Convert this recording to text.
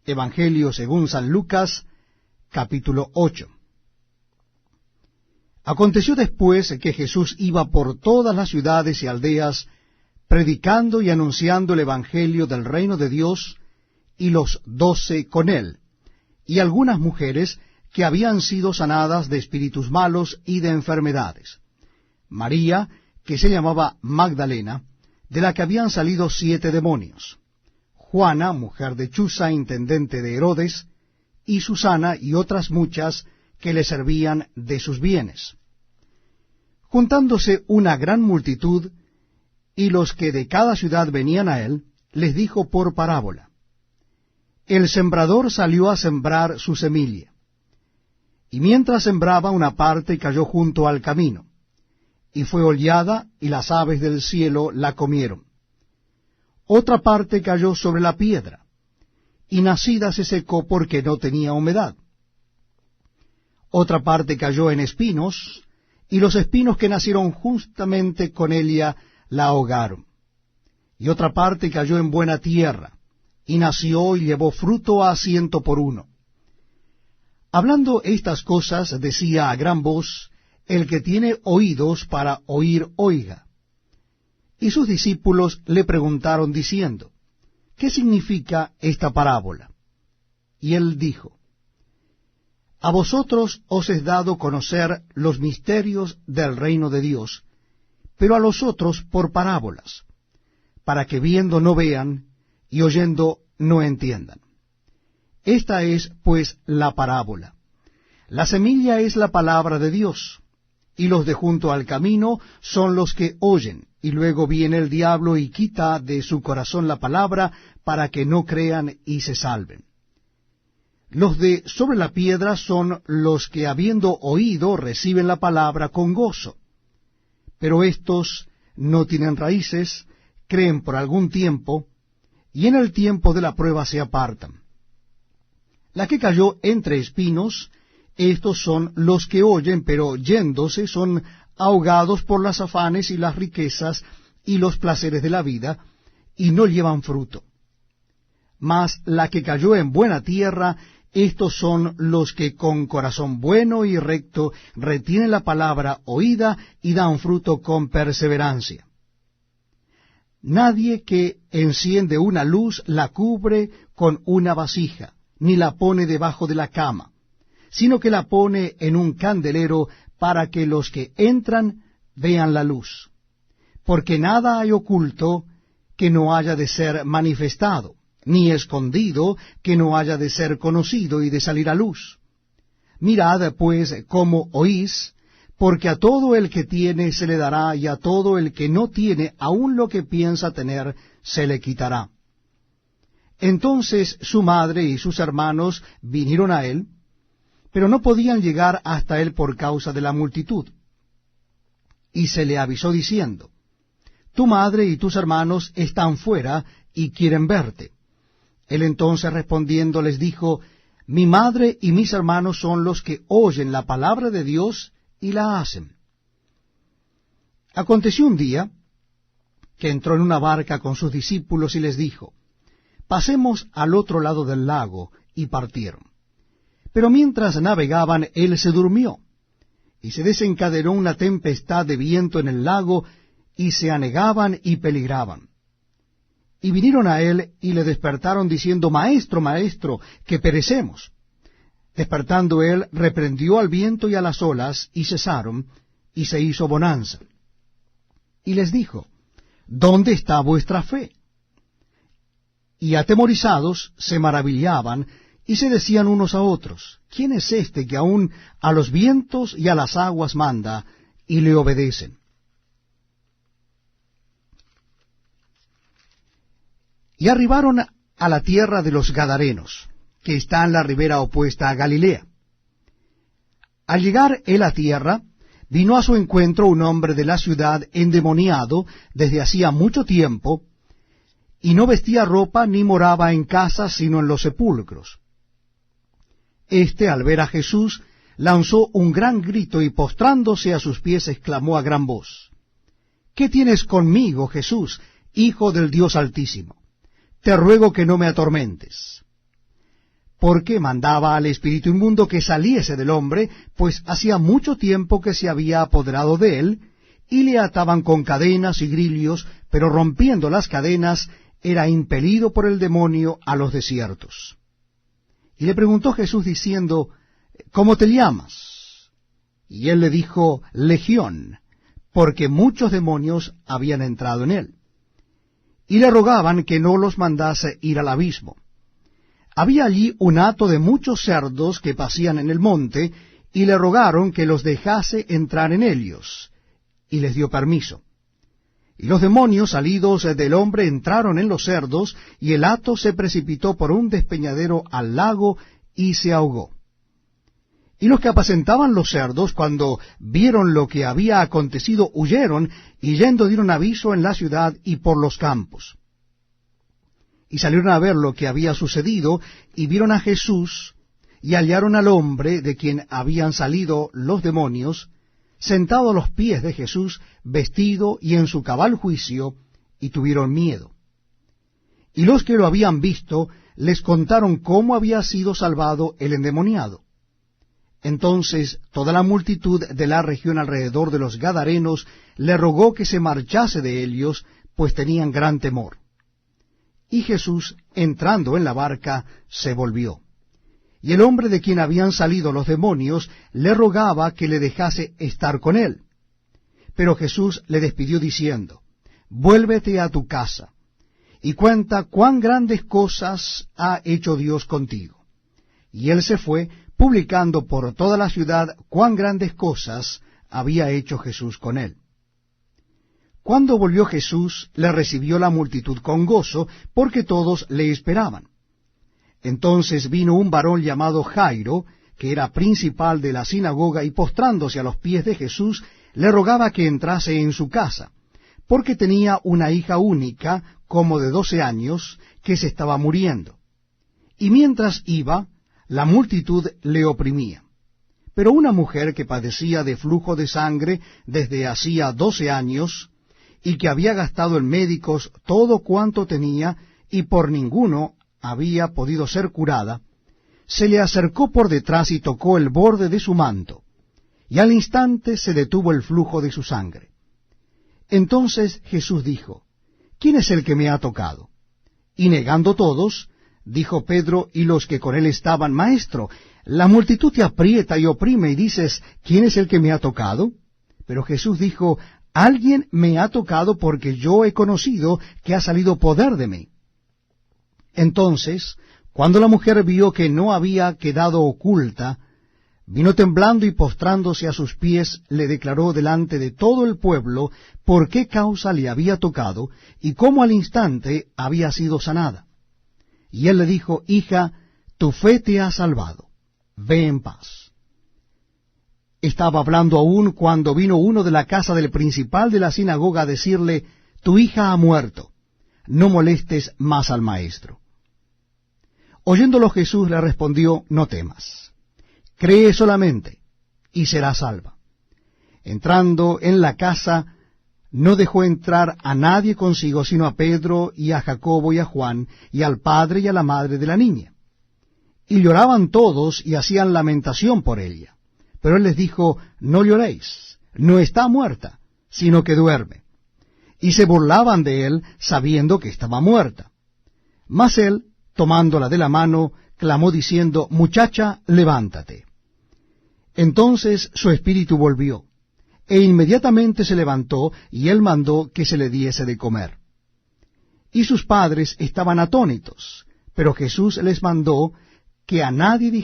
Evangelio según San Lucas, capítulo 8. Aconteció después que Jesús iba por todas las ciudades y aldeas, predicando y anunciando el Evangelio del reino de Dios, y los 12 con él, y algunas mujeres que habían sido sanadas de espíritus malos y de enfermedades. María, que se llamaba Magdalena, de la que habían salido 7 demonios. Juana, mujer de Chuza, intendente de Herodes, y Susana y otras muchas que le servían de sus bienes. Juntándose una gran multitud, y los que de cada ciudad venían a él, les dijo por parábola: El sembrador salió a sembrar su semilla. Y mientras sembraba, una parte cayó junto al camino, y fue hollada, y las aves del cielo la comieron. Otra parte cayó sobre la piedra, y nacida se secó porque no tenía humedad. Otra parte cayó en espinos, y los espinos que nacieron justamente con ella la ahogaron. Y otra parte cayó en buena tierra, y nació y llevó fruto a 100 por uno. Hablando estas cosas, decía a gran voz: El que tiene oídos para oír, oiga. Y sus discípulos le preguntaron diciendo: ¿Qué significa esta parábola? Y él dijo: A vosotros os es dado conocer los misterios del reino de Dios, pero a los otros por parábolas, para que viendo no vean, y oyendo no entiendan. Esta es, pues, la parábola. La semilla es la palabra de Dios, y los de junto al camino son los que oyen, y luego viene el diablo y quita de su corazón la palabra, para que no crean y se salven. Los de sobre la piedra son los que, habiendo oído, reciben la palabra con gozo. Pero estos no tienen raíces, creen por algún tiempo, y en el tiempo de la prueba se apartan. La que cayó entre espinos, estos son los que oyen, pero yéndose son ahogados por los afanes y las riquezas y los placeres de la vida, y no llevan fruto. Mas la que cayó en buena tierra, estos son los que con corazón bueno y recto retienen la palabra oída y dan fruto con perseverancia. Nadie que enciende una luz la cubre con una vasija, ni la pone debajo de la cama, sino que la pone en un candelero para que los que entran vean la luz. Porque nada hay oculto que no haya de ser manifestado, ni escondido que no haya de ser conocido y de salir a luz. Mirad, pues, cómo oís, porque a todo el que tiene se le dará, y a todo el que no tiene, aun lo que piensa tener, se le quitará. Entonces su madre y sus hermanos vinieron a él, pero no podían llegar hasta él por causa de la multitud. Y se le avisó diciendo: Tu madre y tus hermanos están fuera y quieren verte. Él entonces respondiendo les dijo: Mi madre y mis hermanos son los que oyen la palabra de Dios y la hacen. Aconteció un día que entró en una barca con sus discípulos y les dijo: Pasemos al otro lado del lago, y partieron. Pero mientras navegaban, él se durmió, y se desencadenó una tempestad de viento en el lago, y se anegaban y peligraban. Y vinieron a él y le despertaron diciendo: Maestro, maestro, que perecemos. Despertando él, reprendió al viento y a las olas, y cesaron, y se hizo bonanza. Y les dijo: ¿Dónde está vuestra fe? Y atemorizados se maravillaban, y se decían unos a otros: ¿Quién es este que aun a los vientos y a las aguas manda, y le obedecen? Y arribaron a la tierra de los Gadarenos, que está en la ribera opuesta a Galilea. Al llegar él a tierra, vino a su encuentro un hombre de la ciudad endemoniado desde hacía mucho tiempo, y no vestía ropa ni moraba en casa, sino en los sepulcros. Este, al ver a Jesús, lanzó un gran grito y postrándose a sus pies exclamó a gran voz: ¿Qué tienes conmigo, Jesús, Hijo del Dios Altísimo? Te ruego que no me atormentes. porque mandaba al espíritu inmundo que saliese del hombre, pues hacía mucho tiempo que se había apoderado de él, y le ataban con cadenas y grillos, pero rompiendo las cadenas, era impelido por el demonio a los desiertos. Y le preguntó Jesús diciendo, ¿cómo te llamas? Y él le dijo, Legión, porque muchos demonios habían entrado en él. Y le rogaban que no los mandase ir al abismo. Había allí un hato de muchos cerdos que pasían en el monte, y le rogaron que los dejase entrar en ellos, y les dio permiso. Y los demonios salidos del hombre entraron en los cerdos, y el hato se precipitó por un despeñadero al lago, y se ahogó. Y los que apacentaban los cerdos, cuando vieron lo que había acontecido, huyeron, y yendo dieron aviso en la ciudad y por los campos. Y salieron a ver lo que había sucedido, y vieron a Jesús, y hallaron al hombre de quien habían salido los demonios, sentado a los pies de Jesús, vestido y en su cabal juicio, y tuvieron miedo. Y los que lo habían visto les contaron cómo había sido salvado el endemoniado. Entonces toda la multitud de la región alrededor de los Gadarenos le rogó que se marchase de ellos, pues tenían gran temor. Y Jesús, entrando en la barca, se volvió. Y el hombre de quien habían salido los demonios le rogaba que le dejase estar con él. Pero Jesús le despidió diciendo, Vuélvete a tu casa, y cuenta cuán grandes cosas ha hecho Dios contigo. Y él se fue, publicando por toda la ciudad cuán grandes cosas había hecho Jesús con él. Cuando volvió Jesús, le recibió la multitud con gozo, porque todos le esperaban. Entonces vino un varón llamado Jairo, que era principal de la sinagoga, y postrándose a los pies de Jesús, le rogaba que entrase en su casa, porque tenía una hija única, como de 12 años, que se estaba muriendo. Y mientras iba, la multitud le oprimía. Pero una mujer que padecía de flujo de sangre desde hacía 12 años, y que había gastado en médicos todo cuanto tenía, y por ninguno había podido ser curada, se le acercó por detrás y tocó el borde de su manto, y al instante se detuvo el flujo de su sangre. Entonces Jesús dijo, ¿quién es el que me ha tocado? Y negando todos, dijo Pedro y los que con él estaban, Maestro, la multitud te aprieta y oprime, y dices, ¿quién es el que me ha tocado? Pero Jesús dijo, alguien me ha tocado, porque yo he conocido que ha salido poder de mí. Entonces, cuando la mujer vio que no había quedado oculta, vino temblando y postrándose a sus pies, le declaró delante de todo el pueblo por qué causa le había tocado, y cómo al instante había sido sanada. Y él le dijo, Hija, tu fe te ha salvado, ve en paz. Estaba hablando aún cuando vino uno de la casa del principal de la sinagoga a decirle, tu hija ha muerto, no molestes más al maestro. Oyéndolo Jesús le respondió, no temas, cree solamente, y serás salva. Entrando en la casa, no dejó entrar a nadie consigo, sino a Pedro y a Jacobo y a Juan, y al padre y a la madre de la niña. Y lloraban todos y hacían lamentación por ella. Pero él les dijo, no lloréis, no está muerta, sino que duerme. Y se burlaban de él, sabiendo que estaba muerta. Mas él, tomándola de la mano, clamó diciendo, Muchacha, levántate. Entonces su espíritu volvió, e inmediatamente se levantó, y él mandó que se le diese de comer. Y sus padres estaban atónitos, pero Jesús les mandó que a nadie dijera